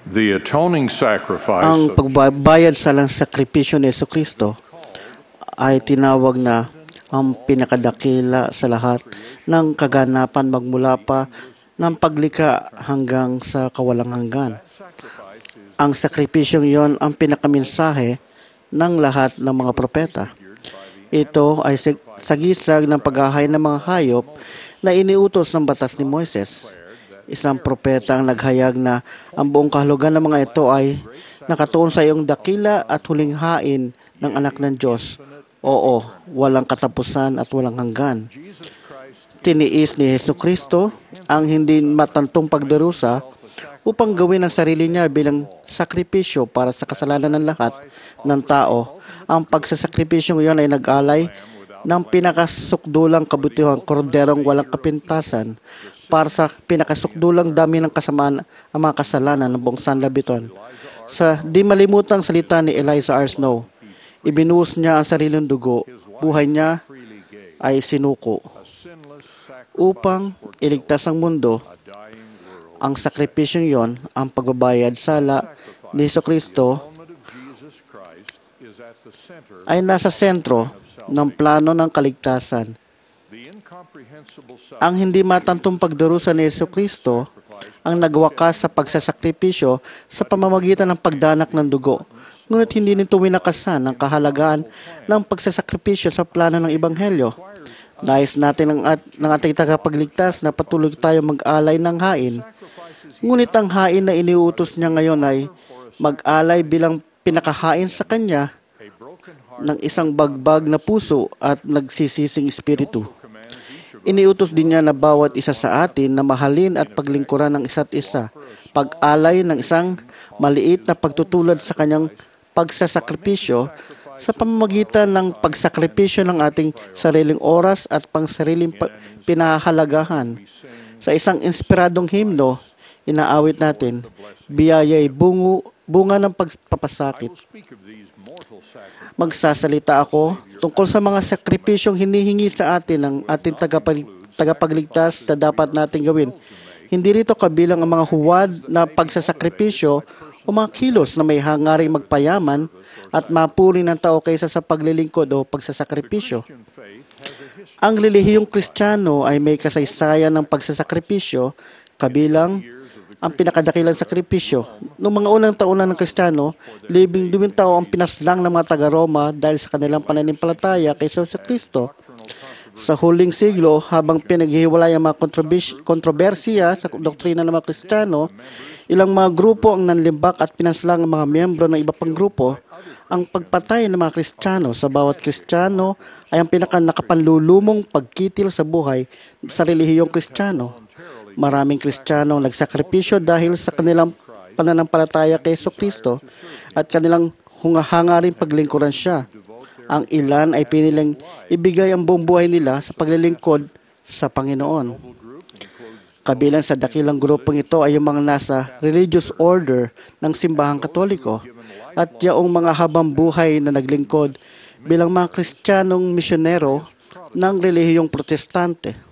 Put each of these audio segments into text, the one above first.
The atoning sacrifice Ang pagbabayad sa lang sakripisyo ni Jesucristo ay tinawag na ang pinakadakila sa lahat ng kaganapan magmula pa ng paglikha hanggang sa kawalang hanggan. Ang sakripisyong iyon ang pinakaminsahe ng lahat ng mga propeta. Ito ay sagisag ng paghahay ng mga hayop na iniutos ng batas ni Moises. Isang propeta ang naghayag na ang buong kahulugan ng mga ito ay nakatuon sa iyong dakila at huling hain ng anak ng Diyos. Oo, walang katapusan at walang hanggan. Tiniis ni Jesucristo ang hindi matantong pagdarusa upang gawin ang sarili niya bilang sakripisyo para sa kasalanan ng lahat ng tao. Ang pagsasakripisyong iyon ay nag-alay ng pinakasukdulang kabutihang korderong walang kapintasan para sa pinakasukdulang dami ng kasamaan ang mga kasalanan ng buong sanlibutan. Sa di malimutang salita ni Eliza R. Snow, ibinuhos niya ang sariling dugo, buhay niya ay sinuko upang iligtas ang mundo. Ang sakripisyong yon, ang pagbabayad sala ni Jesucristo ay nasa sentro ng plano ng kaligtasan. Ang hindi matantong pagdurusa ni Jesucristo ang nagwakas sa pagsasakripisyo sa pamamagitan ng pagdanak ng dugo. Ngunit hindi nito winakasan ang kahalagaan ng pagsasakripisyo sa plano ng Ebanghelyo. Nais natin ng ating tagapagligtas na patuloy tayo mag-alay ng hain. Ngunit ang hain na iniutos niya ngayon ay mag-alay bilang pinakahain sa kanya ng isang bagbag na puso at nagsisising espiritu. Iniutos din niya na bawat isa sa atin na mahalin at paglingkuran ng isa't isa, pag-alay ng isang maliit na pagtutulad sa kanyang pagsasakripisyo sa pamamagitan ng pagsakripisyo ng ating sariling oras at pangsariling pinahahalagahan. Sa isang inspiradong himno, inaawit natin, biyaya'y bunga ng pagpapasakit. Magsasalita ako tungkol sa mga sakripisyong hinihingi sa atin ng ating tagapagligtas na dapat natin gawin. Hindi rito kabilang ang mga huwad na pagsasakripisyo o mga kilos na may hangaring magpayaman at mapuri ng tao kaysa sa paglilingkod o pagsasakripisyo. Ang relihiyong Kristiyano ay may kasaysayan ng pagsasakripisyo kabilang ang pinakadakilang sakripisyo. Noong mga unang taon ng Kristiyano, libing-duming tao ang pinaslang ng mga taga-Roma dahil sa kanilang pananampalataya kay Jesucristo. Sa huling siglo, habang pinaghihiwalay ang mga kontrobersiya sa doktrina ng mga Kristiyano, ilang mga grupo ang nanlimbak at pinaslang ang mga miyembro ng iba pang grupo. Ang pagpatay ng mga Kristiyano sa bawat Kristiyano ay ang nakapanlulumong pagkitil sa buhay sa relihiyong Kristiyano. Maraming Kristiyano ang nagsakripisyo dahil sa kanilang pananampalataya kay Jesucristo at kanilang hangaring paglingkuran siya. Ang ilan ay piniling ibigay ang buong buhay nila sa paglilingkod sa Panginoon. Kabilang sa dakilang grupong ito ay yung mga nasa religious order ng simbahang Katoliko at yaong mga habang buhay na naglingkod bilang mga Kristiyanong misyonero ng relihiyong Protestante.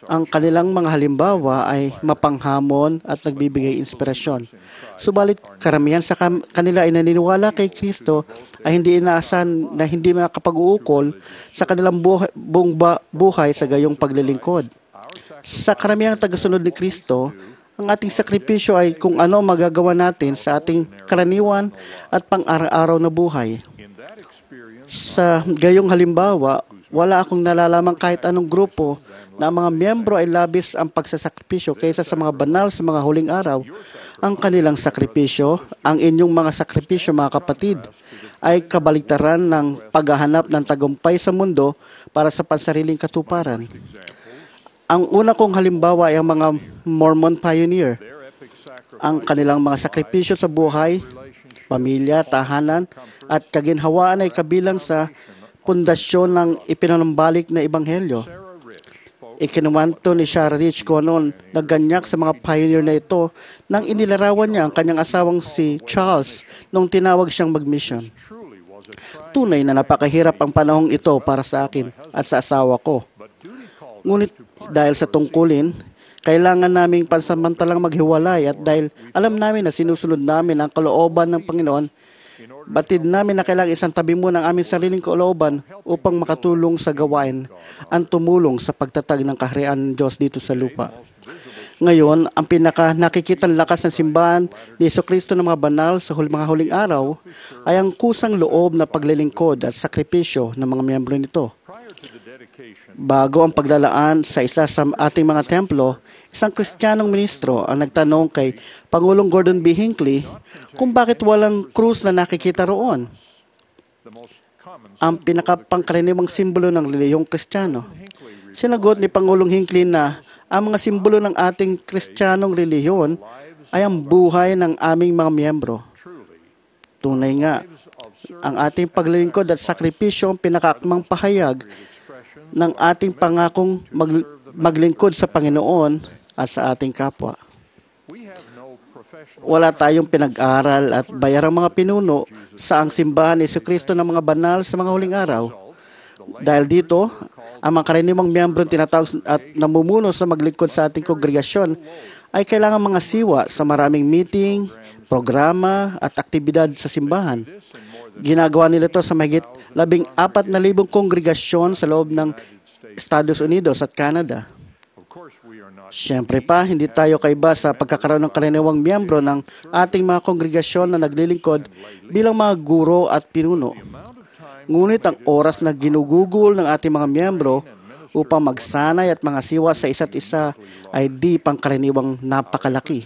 Ang kanilang mga halimbawa ay mapanghamon at nagbibigay inspirasyon. Subalit karamihan sa kanila ay naniniwala kay Kristo ay hindi inaasahan na hindi makapag-uukol sa kanilang buong buhay sa gayong paglilingkod. Sa karamihang tagasunod ni Kristo, ang ating sakripisyo ay kung ano magagawa natin sa ating karaniwan at pang-araw-araw na buhay. Sa gayong halimbawa, wala akong nalalamang kahit anong grupo na ang mga miyembro ay labis ang pagsasakripisyo kaysa sa mga banal sa mga huling araw. Ang kanilang sakripisyo, ang inyong mga sakripisyo mga kapatid, ay kabaligtaran ng paghahanap ng tagumpay sa mundo para sa pansariling katuparan. Ang una kong halimbawa ay ang mga Mormon pioneer. Ang kanilang mga sakripisyo sa buhay, pamilya, tahanan, at kaginhawaan ay kabilang sa pundasyon ng ipinanumbalik na Ebanghelyo. Ikinumanto ni Sarah Rich kung ano nagganyak sa mga pioneer na ito nang inilarawan niya ang kanyang asawang si Charles nung tinawag siyang mag-mission. Tunay na napakahirap ang panahong ito para sa akin at sa asawa ko. Ngunit dahil sa tungkulin, Kailangan naming pansamantalang maghiwalay at dahil alam namin na sinusunod namin ang kalooban ng Panginoon, batid namin na kailangan isang tabi muna ang aming sariling kalooban upang makatulong sa gawain ang tumulong sa pagtatag ng kaharian ng Diyos dito sa lupa. Ngayon, ang pinaka nakikitang lakas ng simbahan ni Jesucristo ng mga banal sa mga huling araw ay ang kusang loob na paglilingkod at sakripisyo ng mga miyembro nito. Bago ang paglalaan sa isa sa ating mga templo, isang Kristiyanong ministro ang nagtanong kay Pangulong Gordon B. Hinckley kung bakit walang krus na nakikita roon. Ang pinakapangkaraniwang simbolo ng relihiyong Kristiyano. Sinagot ni Pangulong Hinckley na ang mga simbolo ng ating Kristiyanong relihiyon ay ang buhay ng aming mga miyembro. Tunay nga, ang ating paglilingkod at sakripisyo ang pinakaakmang pahayag ng ating pangakong maglingkod sa Panginoon at sa ating kapwa. Wala tayong pinag-aral at bayarang mga pinuno sa ang simbahan ni Jesucristo ng mga banal sa mga huling araw. Dahil dito, ang mga karaniwang miyembro tinatawag at namumuno sa maglingkod sa ating kongregasyon ay kailangan mga siwa sa maraming meeting, programa at aktibidad sa simbahan. Ginagawa nila ito sa mahigit 14,000 kongregasyon sa loob ng Estados Unidos at Canada. Siyempre pa, hindi tayo kaiba sa pagkakaroon ng karaniwang miyembro ng ating mga kongregasyon na naglilingkod bilang mga guro at pinuno. Ngunit ang oras na ginugugol ng ating mga miyembro upang magsanay at mga siwa sa isa't isa ay di pangkaraniwang napakalaki.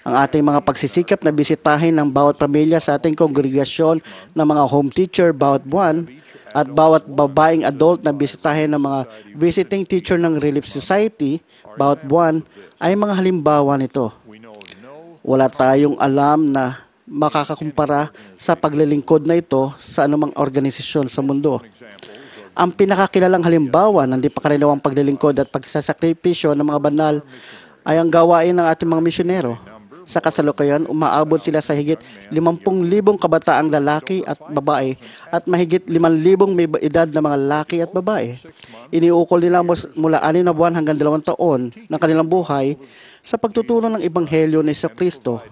Ang ating mga pagsisikap na bisitahin ng bawat pamilya sa ating kongregasyon ng mga home teacher bawat buwan at bawat babaeng adult na bisitahin ng mga visiting teacher ng Relief Society bawat buwan ay mga halimbawa nito. Wala tayong alam na makakakumpara sa paglilingkod na ito sa anumang organisasyon sa mundo. Ang pinakakilalang halimbawa ng di pakaraniwang paglilingkod at pagsasakripisyo ng mga banal ay ang gawain ng ating mga misyonero. Sa kasalukuyan, umaabot sila sa higit 50,000 kabataang lalaki at babae at mahigit 5,000 may edad na mga lalaki at babae. Iniukol nila mula 6 na buwan hanggang 2 taon ng kanilang buhay sa pagtuturo ng Ebanghelyo ni Jesucristo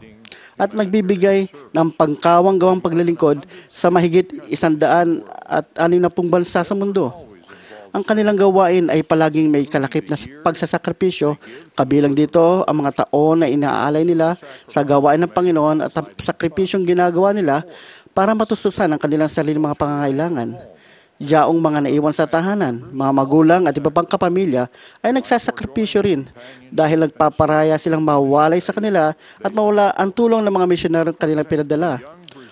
at nagbibigay ng pangkawang-gawang paglilingkod sa mahigit 160 bansa sa mundo. Ang kanilang gawain ay palaging may kalakip na pagsasakripisyo, kabilang dito ang mga taon na inaalay nila sa gawain ng Panginoon at ang sakripisyong ginagawa nila para matustusan ang kanilang sariling mga pangangailangan. Yaong mga naiwan sa tahanan, mga magulang at iba pang kapamilya ay nagsasakripisyo rin dahil nagpaparaya silang mawalay sa kanila at mawala ang tulong ng mga misyonarong kanilang pinadala.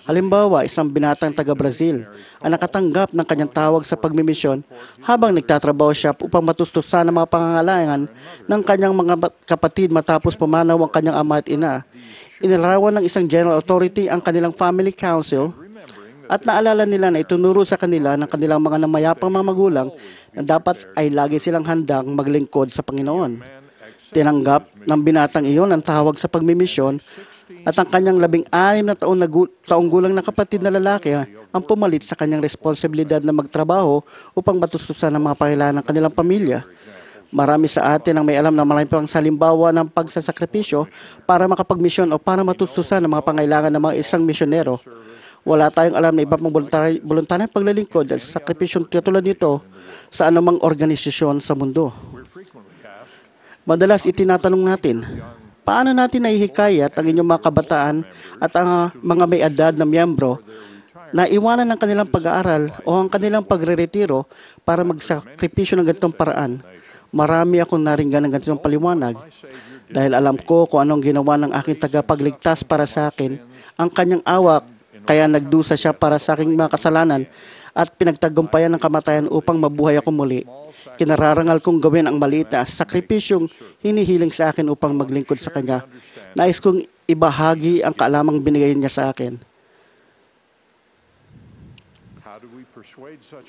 Halimbawa, isang binatang taga-Brazil ang nakatanggap ng kanyang tawag sa pagmimisyon habang nagtatrabaho siya upang matustusan ang mga pangangailangan ng kanyang mga kapatid matapos pumanaw ang kanyang ama at ina. Inilarawan ng isang general authority ang kanilang family council at naalala nila na itunuro sa kanila ng kanilang mga namayapang mga magulang na dapat ay lagi silang handang maglingkod sa Panginoon. Tinanggap ng binatang iyon ang tawag sa pagmimisyon at ang kanyang 16 na taong gulang na kapatid na lalaki ang pumalit sa kanyang responsibilidad na magtrabaho upang matustusan ang mga pangailangan ng kanilang pamilya. Marami sa atin ang may alam na marami pang halimbawa ng pagsasakripisyo para makapagmisyon o para matustusan ang mga pangailangan ng mga isang misyonero. Wala tayong alam na iba pang voluntaryong paglilingkod at sakripisyong katulad nito sa anumang organisasyon sa mundo. Madalas itinatanong natin, paano natin naihikayat ang inyong mga kabataan at ang mga may edad na miyembro na iwanan ng kanilang pag-aaral o ang kanilang pagre-retiro para magsakripisyo ng ganitong paraan? Marami akong naringgan ng ganitong paliwanag dahil alam ko kung anong ginawa ng aking tagapagligtas para sa akin, ang kanyang awa, kaya nagdusa siya para sa aking mga kasalanan at pinagtagumpayan ng kamatayan upang mabuhay ako muli. Kinararangal kong gawin ang maliit na sakripisyong hinihiling sa akin upang maglingkod sa Kanya. Nais kong ibahagi ang kaalamang binigay niya sa akin.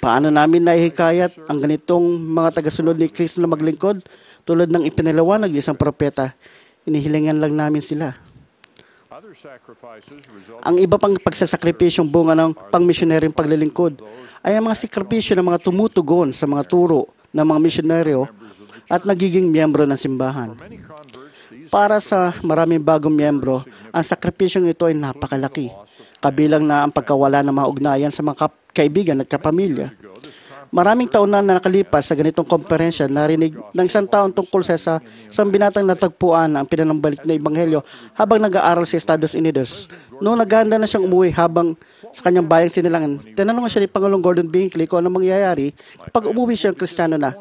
Paano namin naihikayat ang ganitong mga tagasunod ni Kristo na maglingkod? Tulad ng ipinaliwanag ng isang propeta, inihilingan lang namin sila. Ang iba pang pagsasakripisyong bunga ng pangmisyoneryong paglilingkod ay ang mga sakripisyo ng mga tumutugon sa mga turo ng mga misyonaryo at nagiging miyembro ng simbahan. Para sa maraming bagong miyembro, ang sakripisyong ito ay napakalaki, kabilang na ang pagkawala ng mga ugnayan sa mga kaibigan at kapamilya. Maraming taon na nakalipas sa ganitong komperensya, narinig ng isang taon tungkol sa isang binatang natagpuan ang pinanambalik na ebanghelyo habang nag-aaral sa Estados Unidos. Noong naghahanda na siyang umuwi habang sa kanyang bayang sinilangan, tinanong siya ni Pangulong Gordon B. Hinckley kung ano mangyayari kapag umuwi siyang Kristiyano na.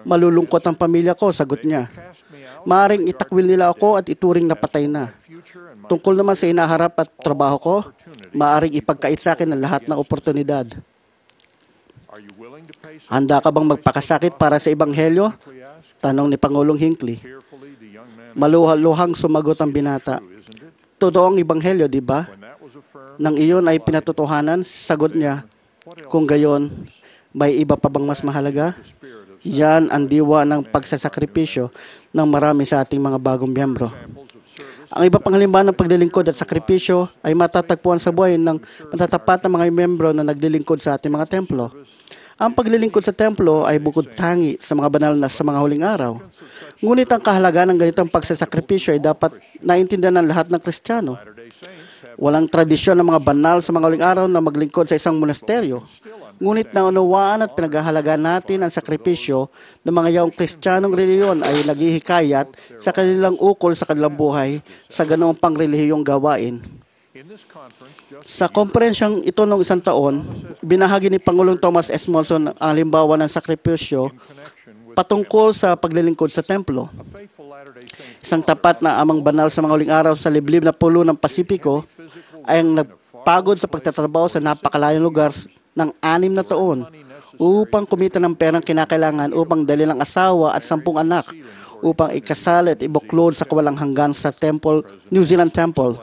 Malulungkot ang pamilya ko, sagot niya. Maaring itakwil nila ako at ituring na patay na. Tungkol naman sa inaharap at trabaho ko, maaring ipagkait sa akin ang lahat ng oportunidad. Handa ka bang magpakasakit para sa ebanghelyo? Tanong ni Pangulong Hinckley. Maluhaluhang sumagot ang binata. Totoo ang ebanghelyo, di ba? Nang iyon ay pinatotohanan, sagot niya, kung gayon, may iba pa bang mas mahalaga? Yan ang diwa ng pagsasakripisyo ng marami sa ating mga bagong miyembro. Ang iba pang halimbawa ng paglilingkod at sakripisyo ay matatagpuan sa buhay ng matatapat na mga miyembro na naglilingkod sa ating mga templo. Ang paglilingkod sa templo ay bukod tangi sa mga banal na sa mga huling araw. Ngunit ang kahalagaan ng ganitong pagsasakripisyo ay dapat naintindihan ng lahat ng Kristiyano. Walang tradisyon ng mga banal sa mga huling araw na maglingkod sa isang monasteryo. Ngunit naunawaan at pinaghahalagaan natin ang sakripisyo ng mga yaong Kristiyanong reliyon ay naghihikayat sa kanilang ukol sa kanilang buhay sa ganoong pangrelihiyong gawain. Sa komperensyang ito noong isang taon, binahagi ni Pangulong Thomas S. Monson ang halimbawa ng sakripisyo patungkol sa paglilingkod sa templo. Isang tapat na amang banal sa mga huling araw sa liblib na pulo ng Pasipiko ay ang nagpagod sa pagtatrabaho sa napakalayong lugar ng 6 na taon upang kumita ng perang kinakailangan upang dalhin ang asawa at 10 anak upang ikasal at ibuklod sa kawalang hanggan sa temple, New Zealand Temple.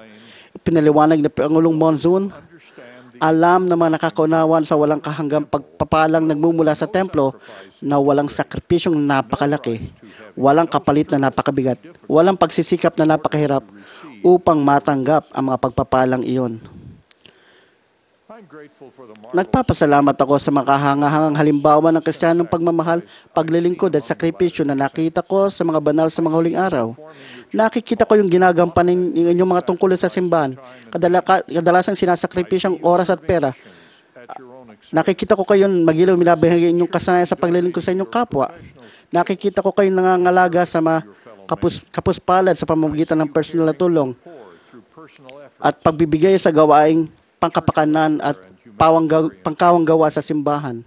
Pinaliwanag ni Pangulong Monson, alam na mga nakakaunawan sa walang kahanggang pagpapalang nagmumula sa templo na walang sakripisyong napakalaki, walang kapalit na napakabigat, walang pagsisikap na napakahirap upang matanggap ang mga pagpapalang iyon. Nagpapasalamat ako sa makahangahangang halimbawa ng Kristiyanong pagmamahal, paglilingkod at sakripisyo na nakita ko sa mga banal sa mga huling araw. Nakikita ko yung ginagampanan ng inyong mga tungkulin sa simbahan. Kadalasang sinasakripisyong oras at pera. Nakikita ko kayong magilaw minabahagi inyong kasanayan sa paglilingkod sa inyong kapwa. Nakikita ko kayong nangangalaga sa mga kapuspalad sa pamamagitan ng personal na tulong at pagbibigay sa gawaing pangkapakanan at pangkawang gawa sa simbahan.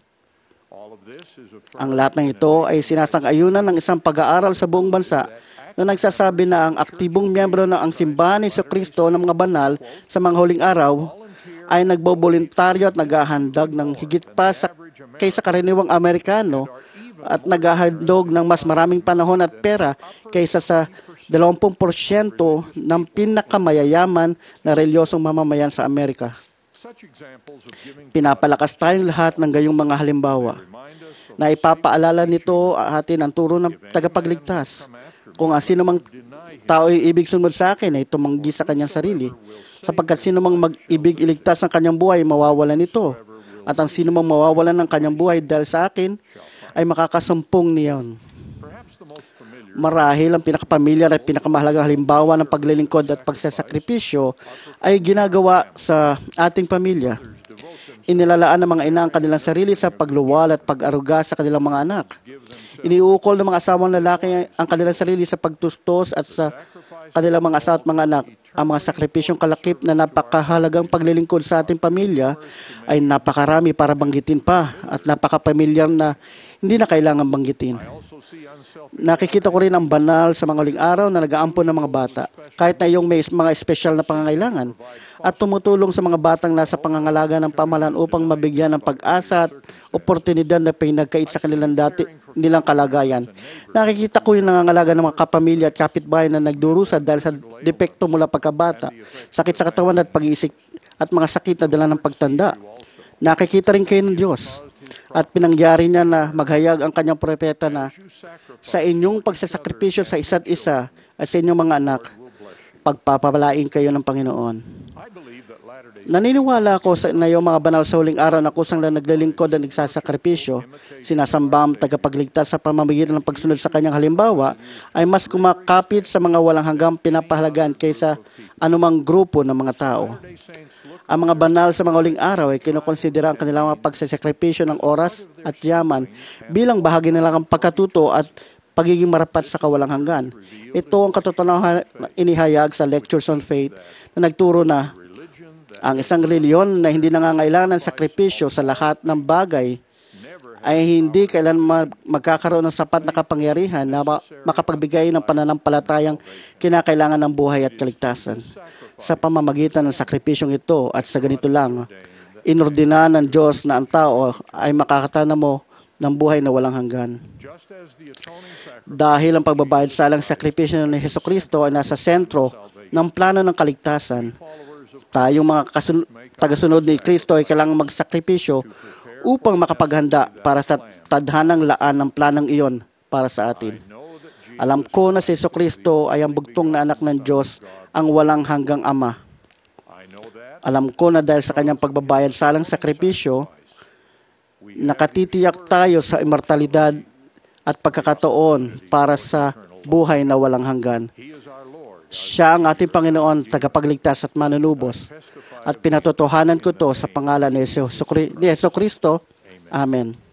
Ang lahat ng ito ay sinasang-ayunan ng isang pag-aaral sa buong bansa na nagsasabi na ang aktibong miyembro ng ang simbahan ni Jesucristo ng mga banal sa mga huling araw ay nagboboluntaryo at naghahandog ng higit pa kaysa karaniwang Amerikano at naghahandog ng mas maraming panahon at pera kaysa sa 20% ng pinakamayayaman na reliyosong mamamayan sa Amerika. Pinapalakas tayong lahat ng gayong mga halimbawa na ipapaalala nito atin ang turo ng tagapagligtas. Kung sino mang tao ay ibig sumunod sa akin ay tumanggi sa kanyang sarili, sapagkat sino mang mag-ibig iligtas ang kanyang buhay, mawawalan nito. At ang sino mang mawawalan ng kanyang buhay dahil sa akin ay makakasumpong niyon. Marahil ang pinakapamilyar at pinakamahalagang halimbawa ng paglilingkod at pagsasakripisyo ay ginagawa sa ating pamilya. Inilalaan ng mga ina ang kanilang sarili sa pagluwal at pag-aruga sa kanilang mga anak. Iniukol ng mga asawang lalaki ang kanilang sarili sa pagtustos at sa kanilang mga asawa at mga anak. Ang mga sakripisyong kalakip na napakahalagang paglilingkod sa ating pamilya ay napakarami para banggitin pa at napakapamilyar na hindi na kailangan banggitin. Nakikita ko rin ang banal sa mga huling araw na nag-aampon ng mga bata, kahit na yung may mga espesyal na pangangailangan, at tumutulong sa mga batang nasa pangangalaga ng pamahalaan upang mabigyan ng pag-asa at oportunidad na pinagkait sa kanilang nilang kalagayan. Nakikita ko yung nangangalaga ng mga kapamilya at kapitbahay na nagdurusa dahil sa depekto mula pagkabata, sakit sa katawan at pag-iisip at mga sakit na dala ng pagtanda. Nakikita rin kayo ng Diyos at pinangyari niya na maghayag ang kanyang propeta na sa inyong pagsasakripisyo sa isa't isa at sa inyong mga anak, pagpapalain kayo ng Panginoon. Naniniwala ako na yung mga banal sa huling araw na kusang lang naglilingkod at nagsasakripisyo, sinasamba ang tagapagligtas sa pamamagitan ng pagsunod sa kanyang halimbawa, ay mas kumakapit sa mga walang hanggang pinapahalagaan kaysa anumang grupo ng mga tao. Ang mga banal sa mga huling araw ay kinukonsidera ang kanilang mga pagsasakripisyo ng oras at yaman bilang bahagi nilang pagkatuto at pagiging marapat sa kawalang hanggan. Ito ang katotohanan na inihayag sa Lectures on Faith na nagturo na ang isang reliyon na hindi nangangailangan ng sakripisyo sa lahat ng bagay ay hindi kailan magkakaroon ng sapat na kapangyarihan na makapagbigay ng pananampalatayang kinakailangan ng buhay at kaligtasan. Sa pamamagitan ng sakripisyong ito at sa ganito lang, inordina ng Diyos na ang tao ay makakatanamo ng buhay na walang hanggan. Dahil ang pagbabayad sa alang sakripisyo ni Hesukristo ay nasa sentro ng plano ng kaligtasan, tayong mga tagasunod ni Kristo ay kailangang magsakripisyo upang makapaghanda para sa tadhanang laan ng planong iyon para sa atin. Alam ko na si Hesukristo ay ang bugtong na anak ng Diyos, ang walang hanggang Ama. Alam ko na dahil sa kanyang pagbabayad sa alang sakripisyo, nakatitiyak tayo sa immortalidad at pagkakataon para sa buhay na walang hanggan. Siya ang ating Panginoon, tagapagligtas at manunubos. At pinatotohanan ko to sa pangalan ni Hesukristo. Amen.